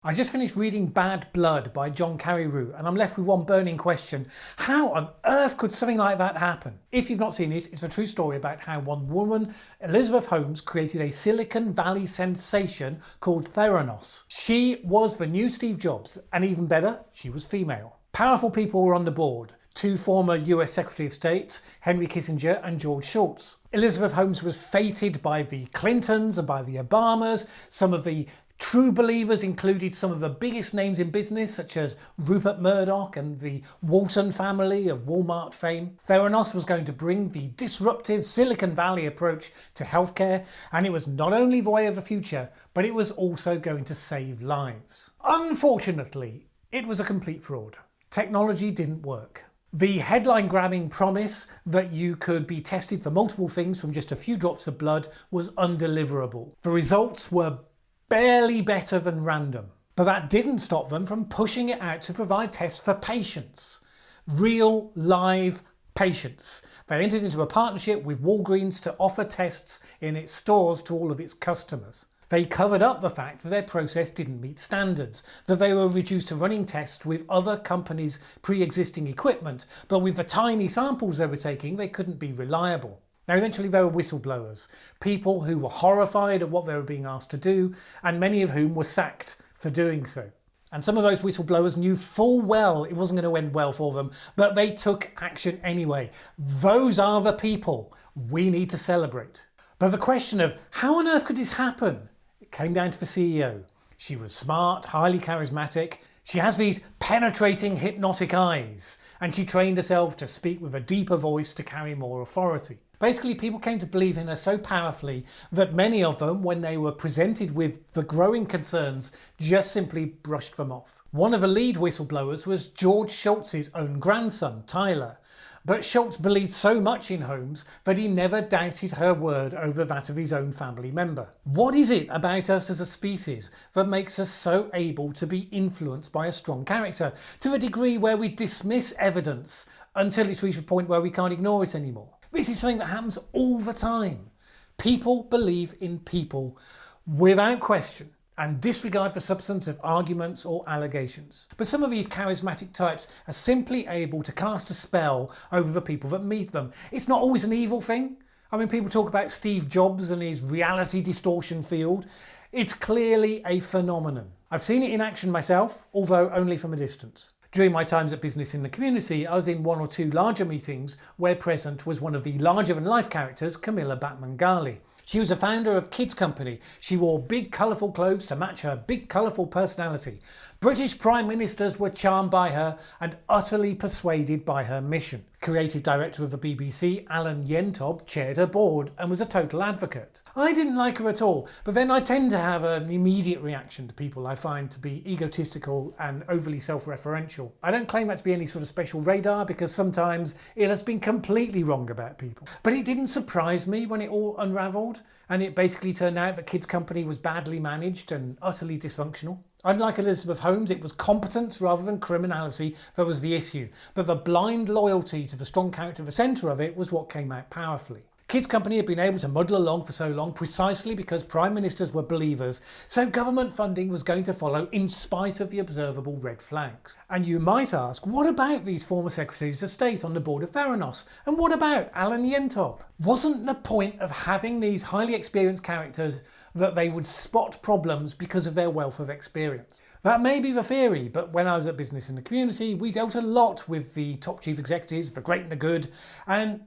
I just finished reading Bad Blood by John Carreyrou and I'm left with one burning question. How on earth could something like that happen? If you've not seen it, it's a true story about how one woman, Elizabeth Holmes, created a Silicon Valley sensation called Theranos. She was the new Steve Jobs, and even better, she was female. Powerful people were on the board. Two former US Secretary of States, Henry Kissinger and George Shultz. Elizabeth Holmes was feted by the Clintons and by the Obamas. Some of the true believers included some of the biggest names in business, such as Rupert Murdoch and the Walton family of Walmart fame. Theranos was going to bring the disruptive Silicon Valley approach to healthcare, and it was not only the way of the future, but it was also going to save lives. Unfortunately, it was a complete fraud. Technology didn't work. The headline-grabbing promise that you could be tested for multiple things from just a few drops of blood was undeliverable. The results were barely better than random. But that didn't stop them from pushing it out to provide tests for patients. Real, live patients. They entered into a partnership with Walgreens to offer tests in its stores to all of its customers. They covered up the fact that their process didn't meet standards, that they were reduced to running tests with other companies' pre-existing equipment, but with the tiny samples they were taking, they couldn't be reliable. Now eventually there were whistleblowers, people who were horrified at what they were being asked to do, and many of whom were sacked for doing so. And some of those whistleblowers knew full well it wasn't going to end well for them, but they took action anyway. Those are the people we need to celebrate. But the question of how on earth could this happen? It came down to the CEO. She was smart, highly charismatic. She has these penetrating hypnotic eyes, and she trained herself to speak with a deeper voice to carry more authority. Basically, people came to believe in her so powerfully that many of them, when they were presented with the growing concerns, just simply brushed them off. One of the lead whistleblowers was George Shultz's own grandson, Tyler. But Shultz believed so much in Holmes that he never doubted her word over that of his own family member. What is it about us as a species that makes us so able to be influenced by a strong character, to the degree where we dismiss evidence until it's reached a point where we can't ignore it anymore? This is something that happens all the time. People believe in people without question and disregard the substance of arguments or allegations. But some of these charismatic types are simply able to cast a spell over the people that meet them. It's not always an evil thing. I mean, people talk about Steve Jobs and his reality distortion field. It's clearly a phenomenon. I've seen it in action myself, although only from a distance. During my times at Business in the Community, I was in one or two larger meetings where present was one of the larger-than-life characters, Camilla Batman-Gali. She was a founder of Kids Company. She wore big colourful clothes to match her big colourful personality. British Prime Ministers were charmed by her and utterly persuaded by her mission. Creative director of the BBC, Mallen chaired her board and was a total advocate. I didn't like her at all, but then I tend to have an immediate reaction to people I find to be egotistical and overly self-referential. I don't claim that to be any sort of special radar, because sometimes it has been completely wrong about people. But it didn't surprise me when it all unravelled, and it basically turned out that Kids Company was badly managed and utterly dysfunctional. Unlike Elizabeth Holmes, it was competence rather than criminality that was the issue, but the blind loyalty to the strong character at the centre of it was what came out powerfully. Kids Company had been able to muddle along for so long precisely because Prime Ministers were believers, so government funding was going to follow in spite of the observable red flags. And you might ask, what about these former Secretaries of State on the board of Theranos? And what about Alan Yentob? Wasn't the point of having these highly experienced characters that they would spot problems because of their wealth of experience? That may be the theory, but when I was at Business in the Community, we dealt a lot with the top chief executives, the great and the good, and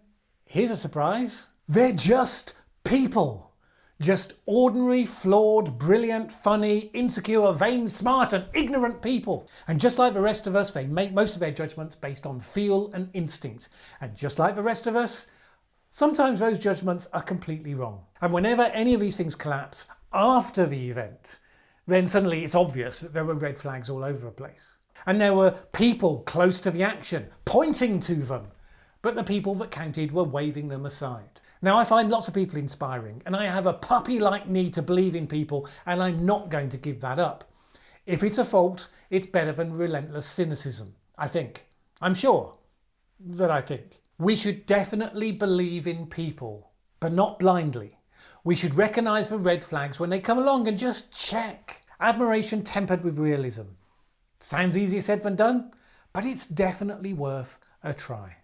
here's a surprise. They're just people. Just ordinary, flawed, brilliant, funny, insecure, vain, smart and ignorant people. And just like the rest of us, they make most of their judgments based on feel and instinct. And just like the rest of us, sometimes those judgments are completely wrong. And whenever any of these things collapse after the event, then suddenly it's obvious that there were red flags all over the place. And there were people close to the action, pointing to them, but the people that counted were waving them aside. Now, I find lots of people inspiring, and I have a puppy-like need to believe in people, and I'm not going to give that up. If it's a fault, it's better than relentless cynicism, I think. I'm sure that I think. We should definitely believe in people, but not blindly. We should recognise the red flags when they come along and just check. Admiration tempered with realism. Sounds easier said than done, but it's definitely worth a try.